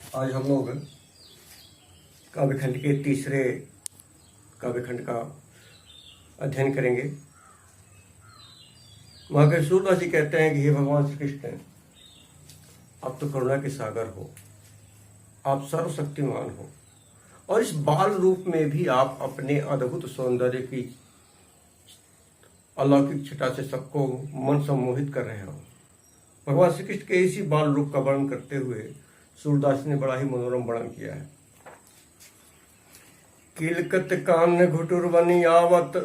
आज हम लोग काव्यखंड के तीसरे काव्यखंड का अध्ययन करेंगे। महाकवि सूरदास जी कहते हैं कि हे भगवान श्री कृष्ण, आप तो करुणा के सागर हो, आप सर्वशक्तिमान हो और इस बाल रूप में भी आप अपने अद्भुत सौंदर्य की अलौकिक छटा से सबको मन सम्मोहित कर रहे हो। भगवान श्री कृष्ण के इसी बाल रूप का वर्णन करते हुए सूरदास ने बड़ा ही मनोरम वर्णन किया है। किलकत कान घुटुरवनि आवत,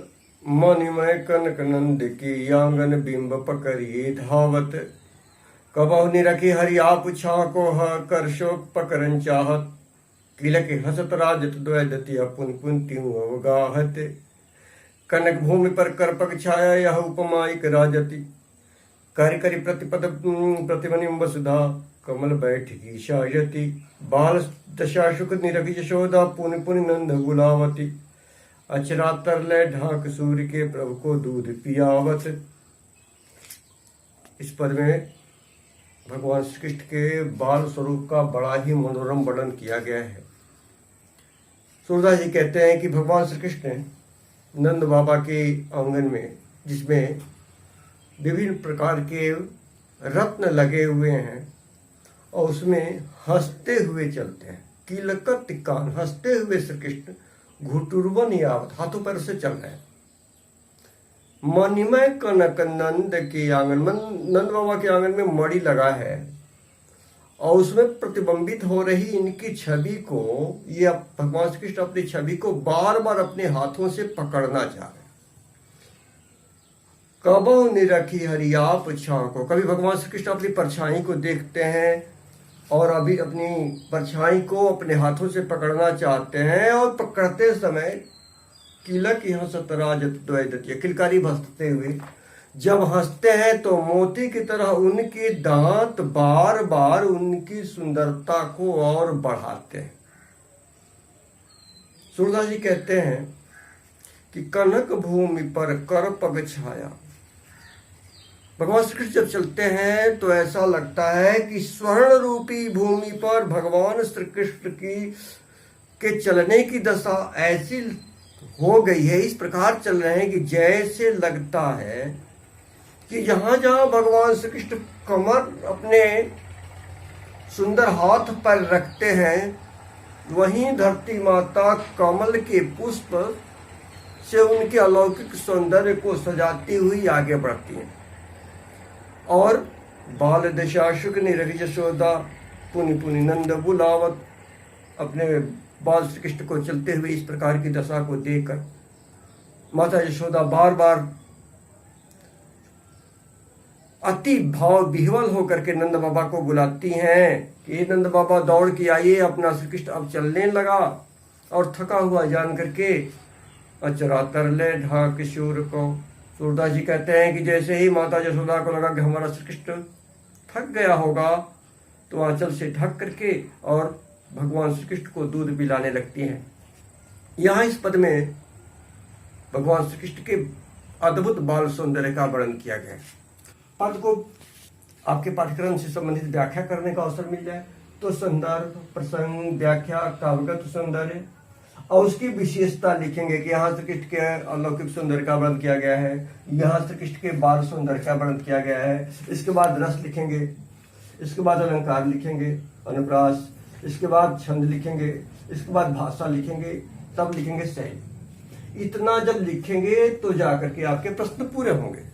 मणिमय कनक नंद की आंगन बिंब पकड़िए धावत। कबहु निरखी हरि आप छाको कर शोक पकड़न चाहत। किलक हसत राजत द्वैदतिया पुन पुन त्यू अवगाहत। कनक भूमि पर करपक छाया यह उपमाइक राजति। कर करि प्रतिपद प्रतिमनिम वसुधा, कमल बैठकी शायति। बाल दशा शुक निरख यशोदा, पुन पुन नंद गुलावती। अचरा तरलय ढाक सूर्य के प्रभु को दूध पियावत। इस पद में भगवान श्री कृष्ण के बाल स्वरूप का बड़ा ही मनोरम वर्णन किया गया है। सूरदास जी कहते हैं कि भगवान श्री कृष्ण नंद बाबा के आंगन में, जिसमें विभिन्न प्रकार के रत्न लगे हुए हैं और उसमें हंसते हुए चलते हैं। किलकत कान, हंसते हुए श्री कृष्ण घुटुरवन यावत, हाथों पैर से चल रहे हैं। मणिमय कनक नंद के आंगन, नंद बाबा के आंगन में मणि लगा है और उसमें प्रतिबिंबित हो रही इनकी छवि को, ये भगवान श्री कृष्ण अपनी छवि को बार बार अपने हाथों से पकड़ना चाह रहे हैं। कबहु निरखी हरि आप छाको, कभी भगवान श्री कृष्ण अपनी परछाई को देखते हैं और अभी अपनी परछाई को अपने हाथों से पकड़ना चाहते हैं और पकड़ते समय किलक यहाँ सतराजत द्वैदतिया, किलकारी भसते हुए जब हंसते हैं तो मोती की तरह उनके दांत बार बार उनकी सुंदरता को और बढ़ाते हैं। सूरदास जी कहते हैं कि कनक भूमि पर कर पग छाया, भगवान श्री कृष्ण जब चलते हैं तो ऐसा लगता है कि स्वर्ण रूपी भूमि पर भगवान श्री कृष्ण की के चलने की दशा ऐसी हो गई है, इस प्रकार चल रहे हैं कि जैसे लगता है कि जहां जहां भगवान श्री कृष्ण कमर अपने सुंदर हाथ पर रखते हैं, वहीं धरती माता कमल के पुष्प से उनके अलौकिक सौंदर्य को सजाती हुई आगे बढ़ती है। और बाल दशा शुक निरख यशोदा, पुनि पुनि नंद बुलावत, अपने बाल श्री कृष्ण को चलते हुए इस प्रकार की दशा को देखकर माता यशोदा बार बार अति भाव विह्वल होकर के नंद बाबा को बुलाती हैं कि नंद बाबा दौड़ के आइए, अपना श्री कृष्ण अब चलने लगा और थका हुआ जान करके अचरा तरले ढाक किशोर को। सूरदास जी कहते हैं कि जैसे ही माता यशोदा को लगा कि हमारा श्री कृष्ण थक गया होगा तो आंचल से ढक करके और भगवान श्री कृष्ण को दूध पिलाने लगती हैं। यहाँ इस पद में भगवान श्री कृष्ण के अद्भुत बाल सौंदर्य का वर्णन किया गया है। पद को आपके पाठ्यक्रम से संबंधित व्याख्या करने का अवसर मिल जाए तो संदर्भ, प्रसंग, व्याख्या, काव्यगत सौंदर्य और उसकी विशेषता लिखेंगे कि यहाँ श्री कृष्ण के अलौकिक सौंदर्य का वर्णन किया गया है, यहाँ श्री कृष्ण के बाल सौंदर्य का वर्णन किया गया है। इसके बाद रस लिखेंगे, इसके बाद अलंकार लिखेंगे, अनुप्रास, इसके बाद छंद लिखेंगे, इसके बाद भाषा लिखेंगे, तब लिखेंगे शैली। इतना जब लिखेंगे तो जाकर के आपके प्रश्न पूरे होंगे।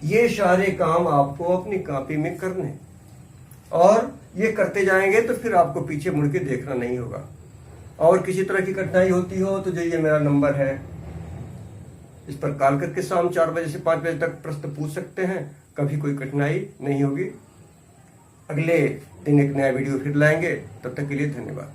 ये सारे काम आपको अपनी कॉपी में करने और ये करते जाएंगे तो फिर आपको पीछे मुड़ के देखना नहीं होगा। और किसी तरह की कठिनाई होती हो तो जो ये मेरा नंबर है, इस पर कॉल करके शाम 4 बजे से 5 बजे तक प्रश्न पूछ सकते हैं। कभी कोई कठिनाई नहीं होगी। अगले दिन एक नया वीडियो फिर लाएंगे, तब तक के लिए धन्यवाद।